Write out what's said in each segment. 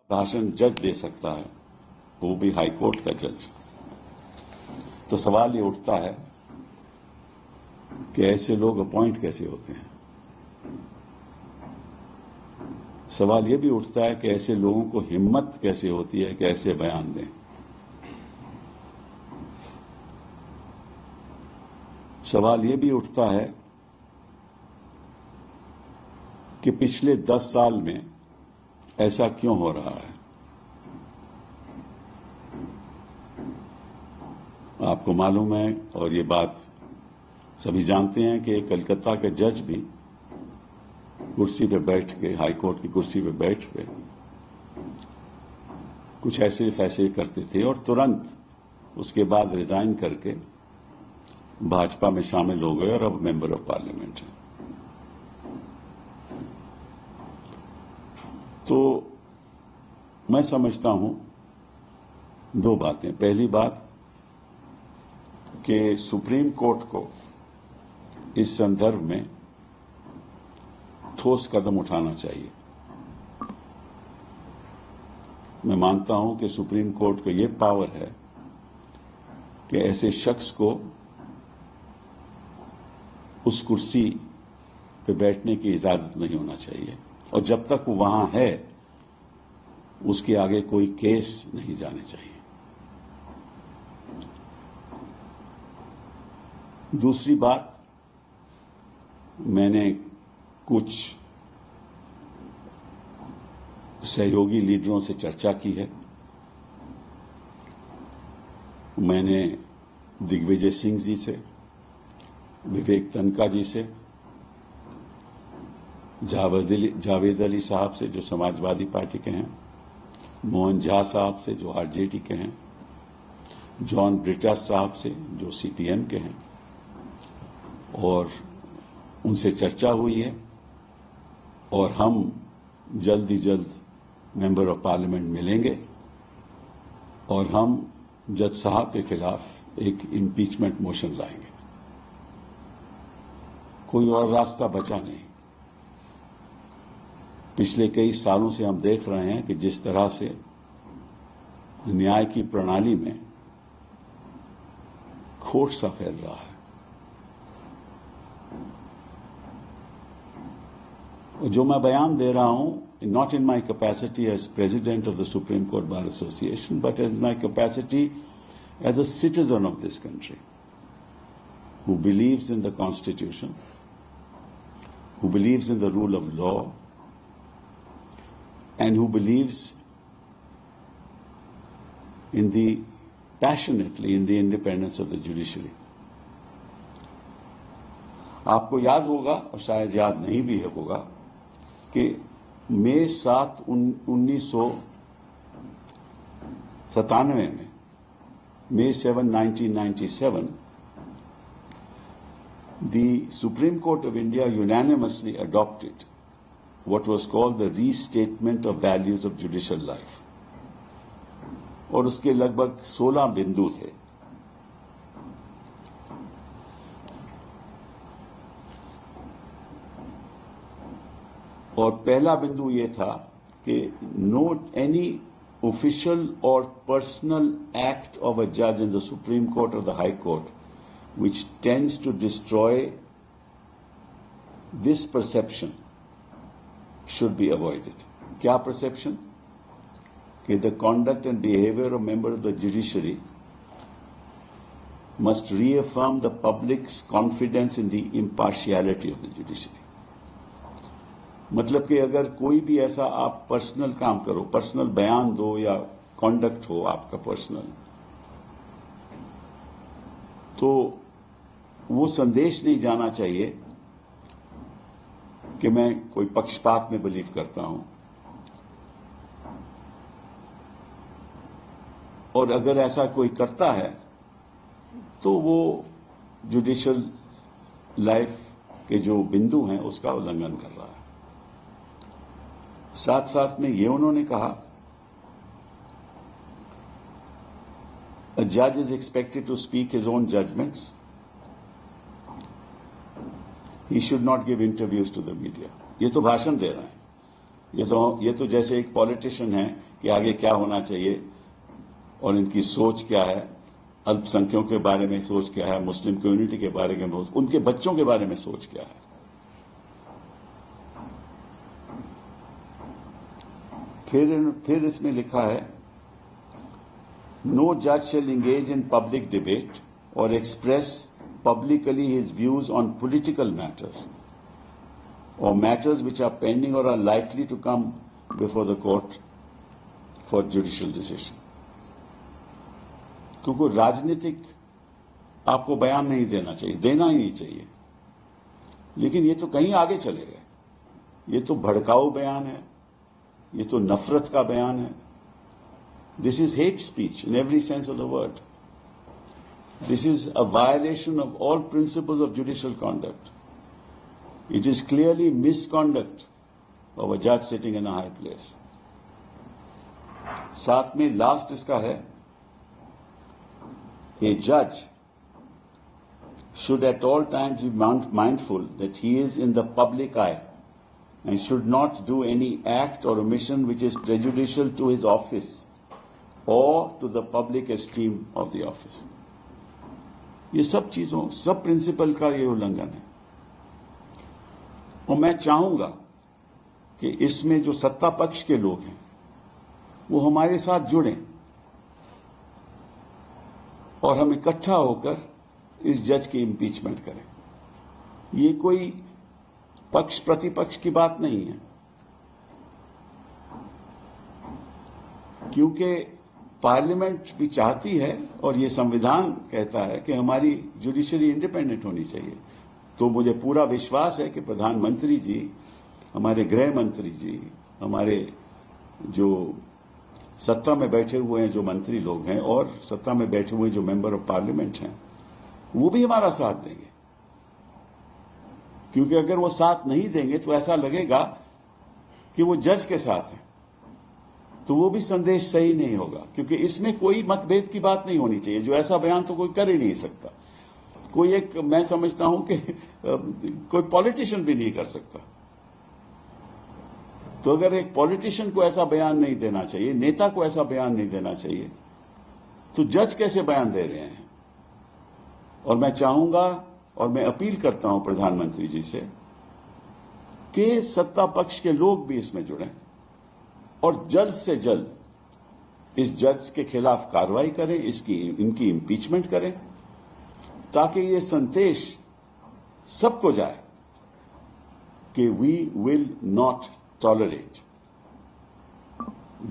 भाषण जज दे सकता है, वो भी हाई कोर्ट का जज। तो सवाल ये उठता है कि ऐसे लोग अपॉइंट कैसे होते हैं। सवाल ये भी उठता है कि ऐसे लोगों को हिम्मत कैसे होती है कि ऐसे बयान दें। सवाल ये भी उठता है कि पिछले 10 साल में ऐसा क्यों हो रहा है। आपको मालूम है, और ये बात सभी जानते हैं, कि कलकत्ता के जज भी कुर्सी पे बैठ के, हाई कोर्ट की कुर्सी पे बैठ के कुछ ऐसे फैसले करते थे और तुरंत उसके बाद रिजाइन करके भाजपा में शामिल हो गए और अब मेंबर ऑफ पार्लियामेंट हैं। तो मैं समझता हूं दो बातें। पहली बात कि सुप्रीम कोर्ट को इस संदर्भ में ठोस कदम उठाना चाहिए। मैं मानता हूं कि सुप्रीम कोर्ट को यह पावर है कि ऐसे शख्स को उस कुर्सी पे बैठने की इजाजत नहीं होना चाहिए, और जब तक वो वहां है उसके आगे कोई केस नहीं जाने चाहिए। दूसरी बात, मैंने कुछ सहयोगी लीडरों से चर्चा की है। मैंने दिग्विजय सिंह जी से, विवेक तनखा जी से, जावेद अली साहब से जो समाजवादी पार्टी के हैं, मोहन झा साहब से जो आरजेडी के हैं, जॉन ब्रिटास साहब से जो सीपीएम के हैं, और उनसे चर्चा हुई है और हम जल्द ही जल्द मेंबर ऑफ पार्लियामेंट मिलेंगे और हम जज साहब के खिलाफ एक इम्पीचमेंट मोशन लाएंगे। कोई और रास्ता बचा नहीं। पिछले कई सालों से हम देख रहे हैं कि जिस तरह से न्याय की प्रणाली में खोट सा फैल रहा है, जो मैं बयान दे रहा हूं, not in my capacity as president of the supreme court bar association, but as my capacity as a citizen of this country who believes in the Constitution, who believes in the rule of law, and who believes passionately in the independence of the judiciary. आपको याद होगा, और शायद याद नहीं भी होगा, कि मई 7, 1997 में, May 7, 1997, the Supreme Court of India unanimously adopted what was called the Restatement of Values of Judicial Life. और उसके लगभग 16 बिंदु थे। और पहला बिंदु ये था कि note any official or personal act of a judge in the Supreme Court or the High Court which tends to destroy this perception should be avoided. क्या perception? कि the conduct and behavior of member of the judiciary must reaffirm the public's confidence in the impartiality of the judiciary. मतलब कि अगर कोई भी ऐसा आप personal काम करो, पर्सनल बयान दो या कॉन्डक्ट हो आपका पर्सनल, तो वो संदेश नहीं जाना चाहिए कि मैं कोई पक्षपात में बिलीव करता हूं। और अगर ऐसा कोई करता है तो वो जुडिशियल लाइफ के जो बिंदु हैं उसका उल्लंघन कर रहा है। साथ साथ में ये उन्होंने कहा, a judge is expected to speak his own judgments. He should not give interviews to the media. ये तो भाषण दे रहे हैं। ये तो जैसे एक पॉलिटिशियन है कि आगे क्या होना चाहिए और इनकी सोच क्या है, अल्पसंख्यकों के बारे में सोच क्या है, मुस्लिम कम्युनिटी के बारे में, उनके बच्चों के बारे में सोच क्या है। फिर इसमें लिखा है, नो जज शैल एंगेज इन पब्लिक डिबेट और express publicly his views on political matters or matters which are pending or are likely to come before the court for judicial decision. क्योंकि राजनीतिक आपको बयान नहीं देना चाहिए, देना ही नहीं चाहिए, लेकिन ये तो कहीं आगे चले गए। ये तो भड़काऊ बयान है, ये तो नफरत का बयान है। This is hate speech in every sense of the word. This is a violation of all principles of judicial conduct. It is clearly misconduct of a judge sitting in a high place. साथ में last इसका है, a judge should at all times be mindful that he is in the public eye and should not do any act or omission which is prejudicial to his office or to the public esteem of the office. ये सब चीजों, सब principal का ये उल्लंघन है। और मैं चाहूंगा कि इसमें जो सत्ता पक्ष के लोग हैं वो हमारे साथ जुड़ें और हम इकट्ठा होकर इस जज की इम्पीचमेंट करें। ये कोई पक्ष प्रतिपक्ष की बात नहीं है, क्योंकि पार्लियामेंट भी चाहती है और ये संविधान कहता है कि हमारी जुडिशरी इंडिपेंडेंट होनी चाहिए। तो मुझे पूरा विश्वास है कि प्रधानमंत्री जी, हमारे गृह मंत्री जी, हमारे जो सत्ता में बैठे हुए हैं जो मंत्री लोग हैं और सत्ता में बैठे हुए जो मेंबर ऑफ पार्लियामेंट हैं, वो भी हमारा साथ देंगे। क्योंकि अगर वो साथ नहीं देंगे तो ऐसा लगेगा कि वो जज के साथ है, तो वो भी संदेश सही नहीं होगा। क्योंकि इसमें कोई मतभेद की बात नहीं होनी चाहिए। जो ऐसा बयान तो कोई कर ही नहीं सकता। कोई एक, मैं समझता हूं कि कोई पॉलिटिशियन भी नहीं कर सकता। तो अगर एक पॉलिटिशियन को ऐसा बयान नहीं देना चाहिए, नेता को ऐसा बयान नहीं देना चाहिए, तो जज कैसे बयान दे रहे हैं? और मैं चाहूंगा और मैं अपील करता हूं प्रधानमंत्री जी से कि सत्ता पक्ष के लोग भी इसमें जुड़ें और जल्द से जल्द इस जज के खिलाफ कार्रवाई करें, इनकी इम्पीचमेंट करें, ताकि ये संदेश सबको जाए कि वी विल नॉट टॉलरेट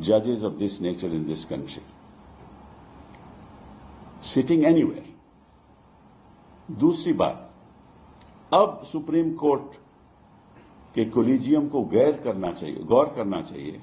जजेस of this nature in this country sitting anywhere. दूसरी बात, अब सुप्रीम कोर्ट के कोलिजियम को गौर करना चाहिए